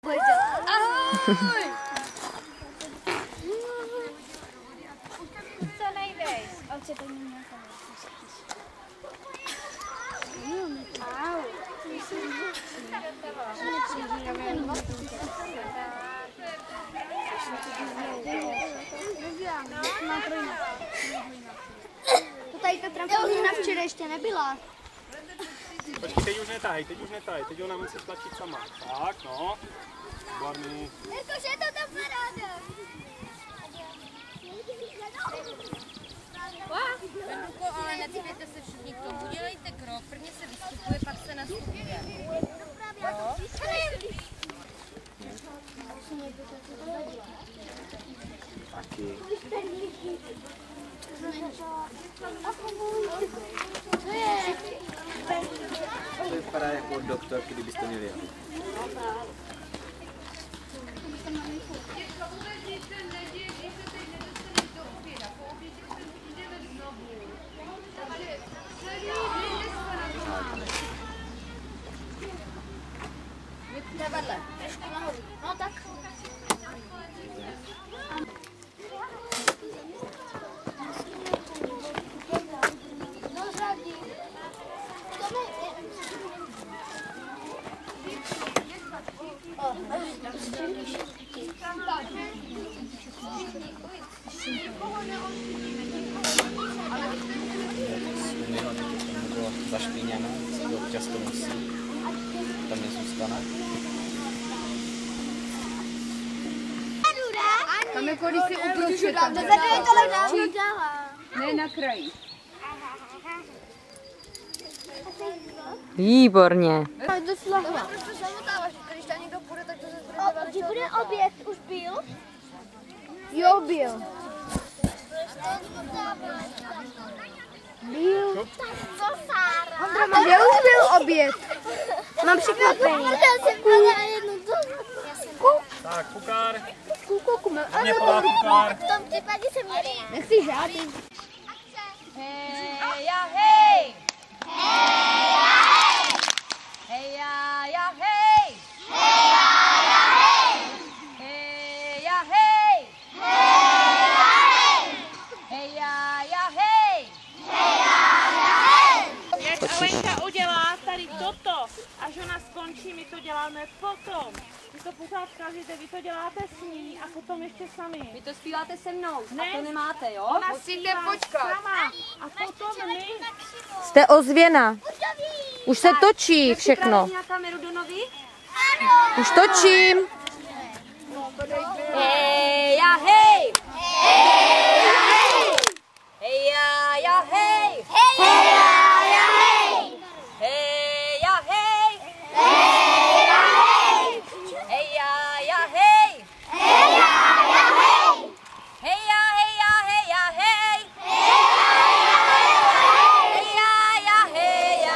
Ahoj! Co nejvejš? Oče, to není nějaká Au. To tady ta trampolína včera ještě nebyla. Počkej, teď už netahej, teď ona musí tlačit sama. Tak, no. Výborný. Jakože je to tam paráda. Venuko, ale necípějte se všichni k tomu. Udělejte krok, prvně se vystupuje, pak se nastupuje. Jo? Taky. Co je? To vypadá jako doktor, kdybyste měli jít. Jde vedle. Trošku nahoru. No tak. No řadí. Bylo zašpíněno, občas to musí, tam nezůstane. Tam jako když si uprostřed tam ne na kraji. Výborně. Že bude oběd, už byl? Jo, byl. Byl. Ondra, kde už byl oběd? Mám překvapení. Tak, kukár. Mě podá kukár. V tom případě se měli. Nechci žádný. Hej, ja, hej! Hej, ja, hej! Hej, ja, hej! Hej, ja, hej! Jak Alenka udělá tady toto, až ona skončí, my to děláme potom. Vy to pořád kažete, vy to děláte s ní a potom ještě sami. Vy to zpíváte se mnou Ne. a to nemáte, jo? Ona zpívá sama a potom my. Jste ozvěna. Už se točí všechno. Na kameru do nový? Už točím. Hej, ja, hej! Hej, ja, hej! Hej, ja, hej! Hej, ja, hej! Hej, ja, hej! Hej, ja, hej! Hej, ja, hej, ja, hej! Hej, ja, hej, ja,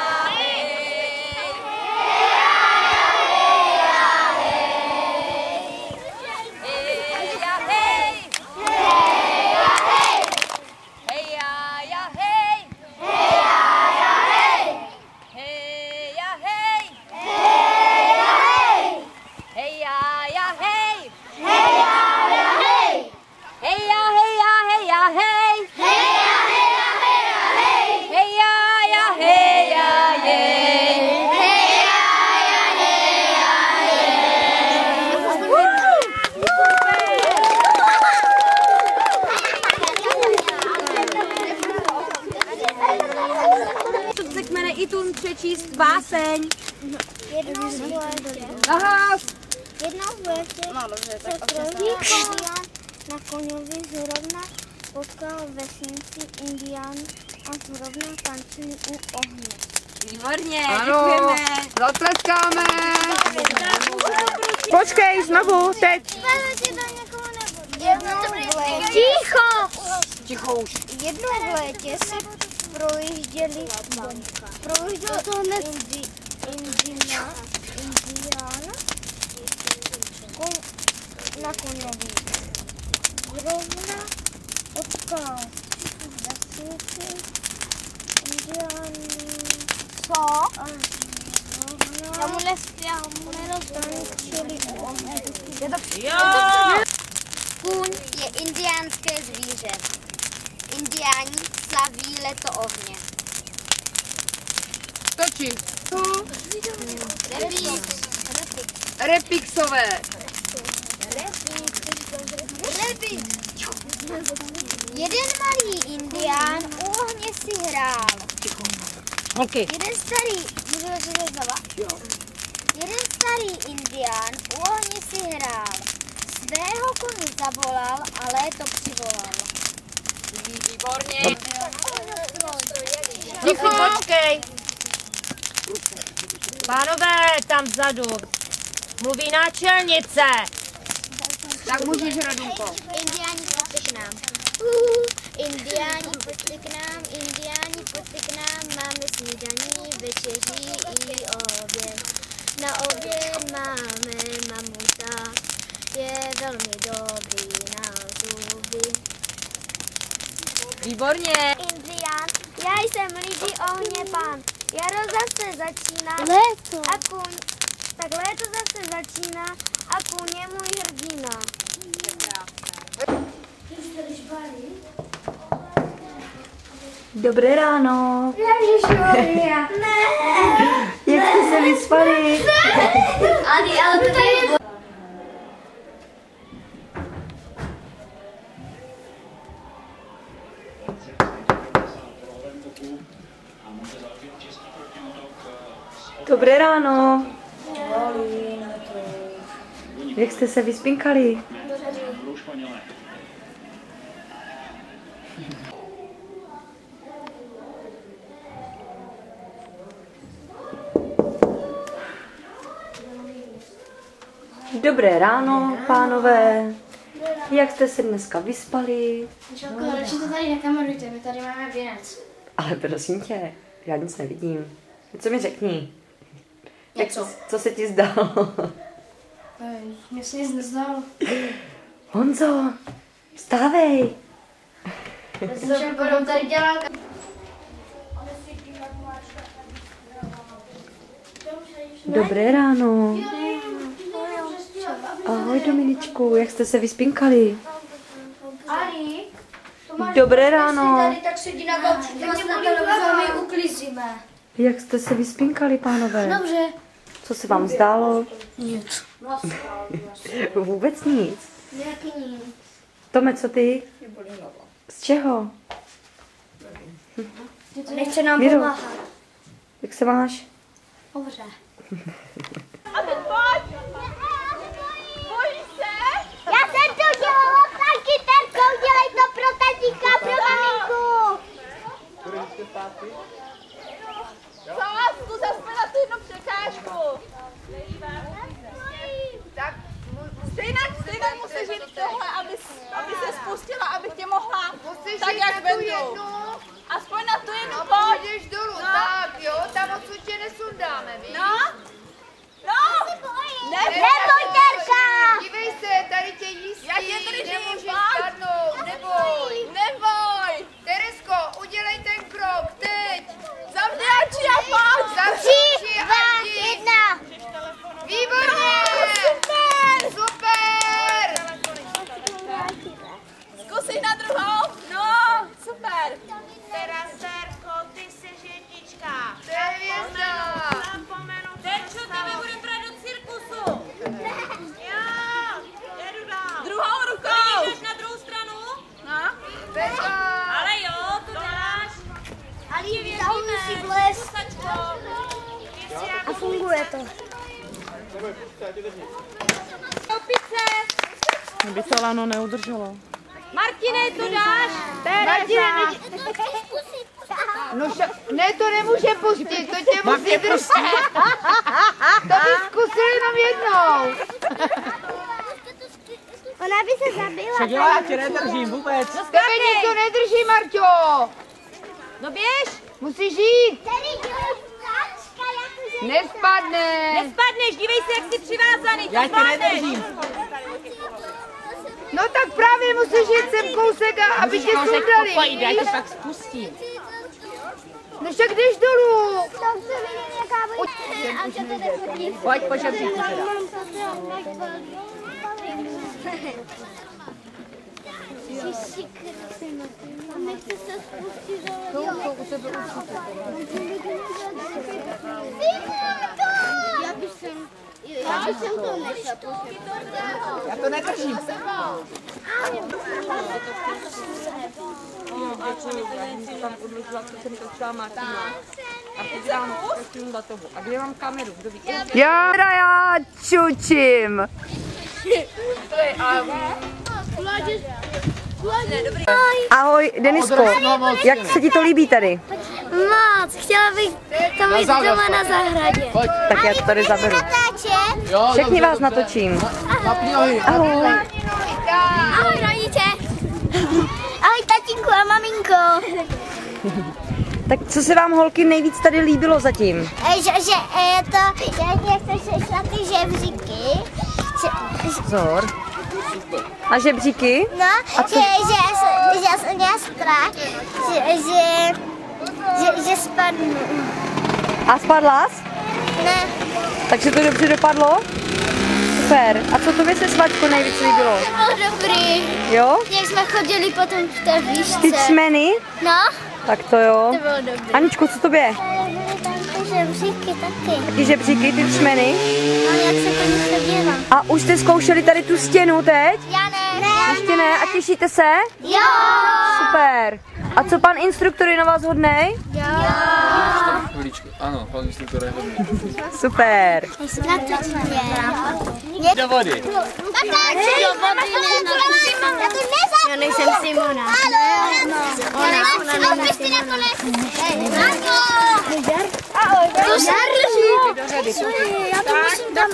hej! Hej, ja, hej! Hej, ja, hej! Hej, ja, hej! Hej, ja, hej! Hej, ja, hej, ja, hej! Hej, ja, hej, ja, hej! To se kmene i tu přečíst báseň. Jednou v létě. Aha, Jednou v létě se trojí indián na koňovi zrovna potkal vesnici indián a zrovna tančili u ohně. výborně, Ano, děkujeme. zatleskáme. Počkej, znovu, teď. Jednou v létě. Ticho! Ticho už. Jednou v létě se projížděl to hned indián na koňovi. Zrovna potkal vesnici indiány. Co? A zrovna Tamuhle skončili u ohně. Kůň je indiánské zvíře. Indiáni slaví leto ohně. Točí. Repixové. Jeden malý indián u ohně si hrál. Holky. Jeden starý indián u ohně si hrál. Svého koně zavolal a léto přivolal. Výborně. Ticho, počkej. Pánové, tam vzadu. Mluví náčelnice. Tak můžeš, Radunko. Indiáni, pojďte k nám. Indiáni, pojďte k nám, indiáni, pojďte k nám. Máme snídaní, večeří i oběd. Na oběd máme mamuta, je velmi dobrý na zuby. Výborně. Indián, já jsem lidi ohně pán. Jaro zase začíná. Léto. A kůň, tak léto zase začíná a kůň je můj hrdina. Dobré ráno. Ježišmarja. Ne. Jak jste se vyspali? Ale to je... Dobré ráno. Jak jste se vyspinkali? Dobré ráno, pánové. Jak jste se dneska vyspali? Čelko, radši to tady nekamerujte, my tady máme věnec. Ale prosím tě, já nic nevidím. Co mi řekni? Něco. Co se ti zdálo? Mně se nic nezdalo. Honzo, vstávej. Čelko, tady dělá... Dobré ráno. Ahoj Dominičku, jak jste se vyspinkali? Ari, Dobré ráno. tady tak sedí na gauči, tak na televizi my uklízíme. Jak jste se vyspinkali, pánové? Dobře. Co se vám zdálo? Nic. Vůbec nic. Nějaký nic. Tome, co ty? Z čeho? Nechce nám Miro. pomáhat. Jak se máš? Dobře. Já jsem to dělala s kytarkou, dělej to pro tatíka, pro maminku. Zásku, zasme na tu jednu překážku. Tak, stejně musíš jít tohle, aby se spustila, abych tě mohla, tak jak vendu. Aspoň na tu jednu pojď. Půjdeš dolů, tak jo, tam odsud tě nesundáme, víš? No. Neboj, Terka! Dívej se, tady tě jistí, Já tě držím, nemůžeš pojď. spadnout, neboj. Neboj. Teresko, udělej ten krok, teď. Zavři oči a pojď. Zavři 3, oči a 2, jdi. 1. Výborně! Super! Zkusíš na druhou? No, super. Teda, Terko, ty jsi jednička. To je hvězda. Denčo, tebe budem brát do cirkusu. Jo, jedu dál. Druhou rukou. Jdeš na druhou stranu? No. Bezva. Ale jo, to dáš. Ali, zahuji si vles. A funguje to. By to lano neudrželo. Martine, to dáš? Martine, ne, to nemůže pustit, to tě musí držet. To by zkusil jenom jednou. Ona by se zabila. Co dělá, já tě nedržím vůbec. Tebe nikdo nedrží, Marťo. No běž. Musíš jít. Tady dělej ptáčka, jakože... Nespadne. Nespadneš, dívej se, jak jsi přivázaný. Já tě nedržím. No tak právě musíš jít sem kousek, aby tě sundali. Já tě pak spustím. Než jak jdeš dolů. Tam se vidím, jaká bude. A že to nechodí. Pojď po žebříku teda. A nechce se spustit dole. To u tebe určitě. Já bych to nešla pustit. Já to nedržím. Tam odložila, co jsem točila Martina. A teď dám prosím do toho. A kde mám kameru? Kdo ví? Já čučím. Ahoj, Denisko. Jak se ti to líbí tady? Moc, chtěla bych tam jít doma na zahradě. Tak já to tady zaberu. Všechny vás natočím. Ahoj. Ahoj rodiče. Ahoj tatínku a maminko. Tak co se vám holky nejvíc tady líbilo zatím? Že jak se šla ty žebříky. Vzor. A žebříky? No, že jsem měla strach, že spadnu. A spadla jsi? Ne, Takže to dobře dopadlo? Super. A co tobě se, Svačko, nejvíc líbilo? to bylo dobrý. Jo? Jak jsme chodili potom v té výšce. Ty čmeny? No, Tak to jo. to bylo dobrý. Aničko, co tobě? Byly tam ty žebříky taky. Taky žebříky, ty čmeny? No, jak se po nich chodila. A už jste zkoušeli tady tu stěnu teď? Já ne. Ještě ne. A těšíte se? Jo. Super. A co pan instruktor je na vás hodnej? Jo. Chviličku. Ano, pan instruktor je hodný. Super. Natoč mě. Do vody. Já nejsem Simona. Ona bys ty nakonec. Ahoj. To se drží. Já to musím tam